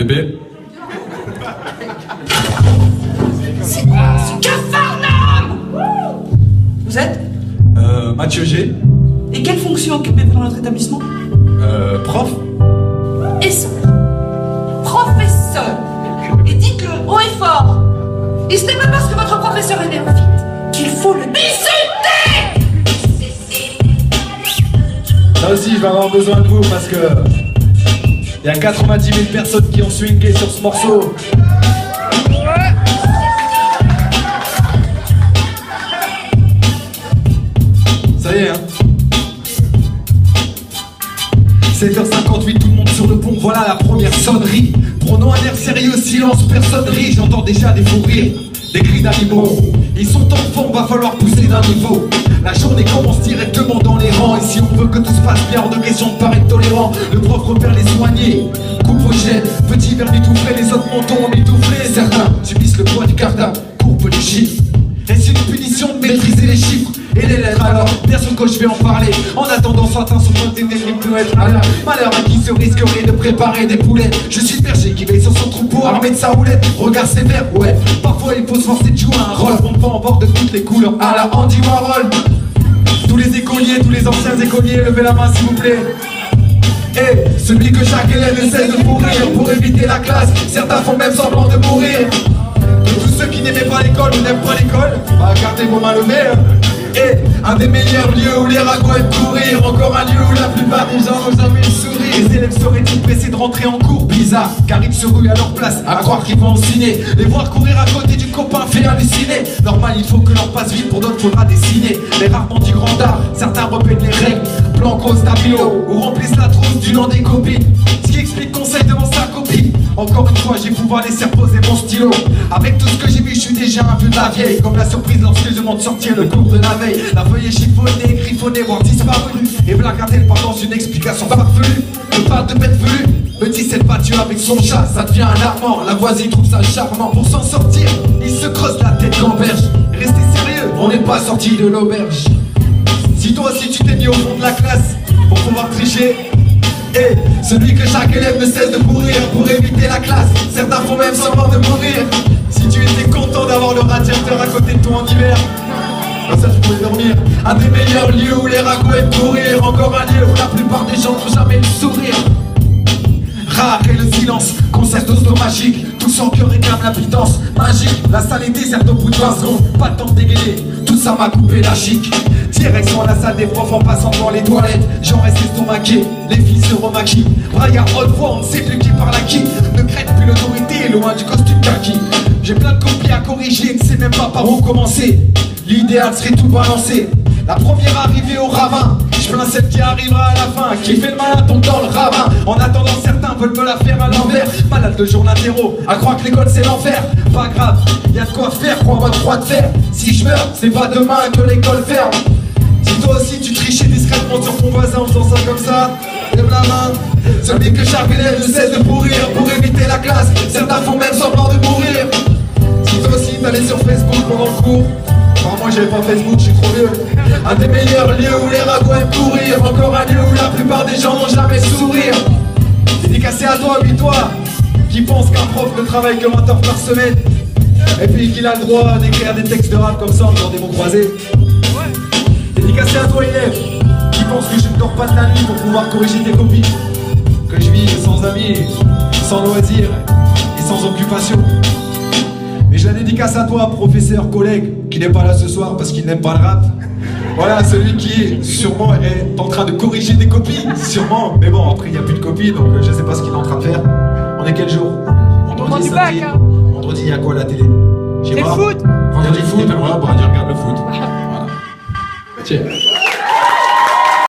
Bébé. C'est quoi ce Capharnaüm? Vous êtes? Mathieu G. Et quelle fonction occupez-vous dans notre établissement? Prof. Et ça? Professeur. Et dites-le haut et fort. Et ce n'est pas parce que votre professeur est néophyte qu'il faut le insulter. Là aussi, je vais avoir besoin de vous parce que il y a 90 000 personnes qui ont swingé sur ce morceau. Ça y est, hein. 7h58, tout le monde sur le pont, voilà la première sonnerie. Prenons un air sérieux, silence, personne rit. J'entends déjà des fous rires, des cris d'animaux. Ils sont en forme, va falloir pousser d'un niveau. La journée commence directement dans les rangs. Et si on veut que tout se passe bien, hors de question de paraître tolérant. Le prof repère les soignés, coupe vos jets. Petit verre mitouflé, les autres mentons mitouflés. Certains subissent le poids du cartable, courbe les chiffres. Est-ce une punition de maîtriser les chiffres et les lettres? Alors, personne que je vais en parler. En attendant, certains sont pointés des peut être à l'heure. Malheur à qui se risquerait de préparer des poulets. Je suis le berger qui veille sur son troupeau armé de sa roulette. Regard sévère, ouais. Parfois il faut se forcer de jouer un rôle. On peut en voir de toutes les couleurs à la Andy Warhol. Tous les écoliers, tous les anciens écoliers, levez la main s'il vous plaît. Et celui que chaque élève essaie de pourrir pour éviter la classe. Certains font même semblant de mourir. Et tous ceux qui n'aimaient pas l'école ou n'aiment pas l'école, bah gardez vos mains levées. Et un des meilleurs lieux où les ragots aiment courir. Encore un lieu où la plupart des gens n'ont jamais le sourire. Les élèves seraient-ils pressés de rentrer en cours? Bizarre, car ils se ruent à leur place, à croire qu'ils vont au ciné. Les voir courir à côté du copain fait halluciner. Normal, il faut que leur passe vite, pour d'autres faudra dessiner. Les rarement du grand art, certains répètent les règles. Blanco, stabilo, ou remplissent la trousse du nom des copines. Ce qui explique qu'on sait devant sa copie. Encore une fois, j'ai pouvoir laisser reposer mon stylo. Avec tout ce que j'ai vu, je suis déjà un peu de la vieille. Comme la surprise lorsque je monte sortir le cours de la veille. La feuille est chiffonnée, griffonnée, voire disparue. Et blague-a-t-elle pendant une explication farfelue. Je parle de bête velue, me dit cette battue avec son chat. Ça devient alarmant, la voisine trouve ça charmant. Pour s'en sortir, il se creuse la tête gamberge. Restez sérieux, on n'est pas sorti de l'auberge. Si toi aussi tu t'es mis au fond de la classe pour pouvoir tricher, et celui que chaque élève ne cesse de courir pour éviter la classe. Certains font même semblant de mourir. Si tu étais content d'avoir le radiateur à côté de toi en hiver, comme ça tu pouvais dormir. Un des meilleurs lieux où les ragots aiment courir. Encore un lieu où la plupart des gens n'ont jamais le sourire. Rare est le silence, concert magique. Tout son cœur réclame la pitance magique. La salle est déserte au bout de 20 secondes. Pas le temps de dégainer, tout ça m'a coupé la chic. Direction la salle des profs en passant devant les toilettes. J'en reste estomaqué, les filles se remaquillent. Braillard haute voix, on ne sait plus qui parle à qui. Ne crête plus l'autorité, loin du costume kaki. J'ai plein de copies à corriger, ne sais même pas par où commencer. L'idéal serait tout balancer. La première arrivée au ravin, je plains celle qui arrivera à la fin. Qui fait le malin tombe dans le ravin. En attendant, certains veulent me la faire à l'envers. Malade de jour l'interro, à croire que l'école c'est l'enfer. Pas grave, y'a de quoi faire, crois votre droit de faire. Si je meurs, c'est pas demain que l'école ferme. Si toi aussi tu trichais discrètement sur ton voisin en faisant ça comme ça, lève la main. Celui que chaque élève ne cesse de pourrir pour éviter la classe. Certains font même semblant de mourir. Si toi aussi t'allais sur Facebook pendant le cours, enfin moi j'avais pas Facebook, je suis trop vieux. Un des meilleurs lieux où les ragots aiment courir. Encore un lieu où la plupart des gens n'ont jamais le sourire. Dédicacé à toi, oui toi, qui pense qu'un prof ne travaille que 20 heures par semaine. Et puis qu'il a le droit d'écrire des textes de rap comme ça en faisant des mots croisés. Dédicacé à toi élève, qui pense que je ne dors pas de la nuit pour pouvoir corriger tes copies. Que je vis sans amis, sans loisirs et sans occupation. Mais je la dédicace à toi, professeur, collègue, qui n'est pas là ce soir parce qu'il n'aime pas le rap. Voilà, celui qui sûrement est en train de corriger des copies, sûrement. Mais bon, après il n'y a plus de copies, donc je sais pas ce qu'il est en train de faire. On est quel jour? Vendredi, samedi. Vendredi, il y a quoi à la télé? C'est le foot. Vendredi foot, ouais, bah, regarde le foot. Voilà. Tiens.